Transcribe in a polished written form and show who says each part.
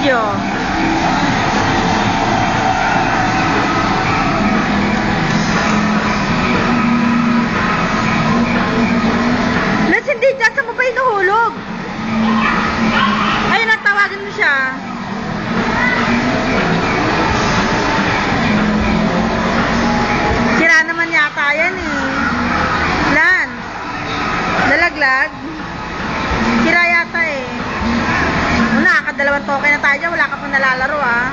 Speaker 1: video. Let's hindi dyan. Saan mo ba inuhulog? Ayun, natawagan mo siya. Sira naman yata yan eh. Lan. Lalaglag. Sira yata eh. Nakakadalawang token na tayo dyan. Wala ka pang nalalaro ah.